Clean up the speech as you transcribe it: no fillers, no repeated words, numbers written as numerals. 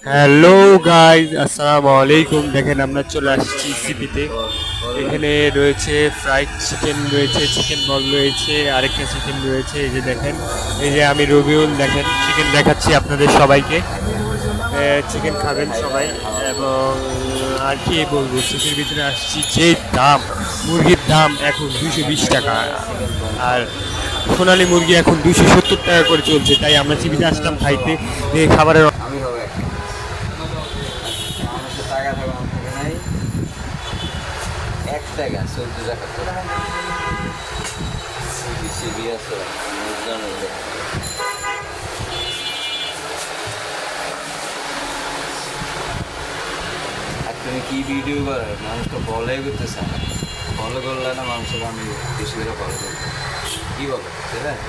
Hello guys, আসসালামু আলাইকুম। দেখেন আমরা চলে আসছি সিপিতে। এখানে রয়েছে ফ্রাইড চিকেন, রয়েছে চিকেন বল, রয়েছে আরেকটা চিকেন রয়েছে। এই যে দেখেন, এই যে আমি রবিউল, দেখেন চিকেন দেখাচ্ছি আপনাদের সবাইকে। চিকেন খাবেন সবাই। এবং আর কি বলবো, সিপির ভিতরে আসছি, যে দাম মুরগির দাম এখন 220 টাকা, আর সোনালী মুরগি এখন 270 টাকা করে চলছে। তাই আমরা সিপিতে আসলাম খাইতে, খাবারের আমি হবে মানুষের টাকা থাকা আমার থেকে নাই 1 টাকা 14 টাকা তো সিরিয়াস আর তুমি কি ভিডিও করো মানুষ তো ফলোই করতেছে না, ফলো করলে না মানুষের আমি বেশি করে ফলো করবো, কি বলো ঠিক আছে?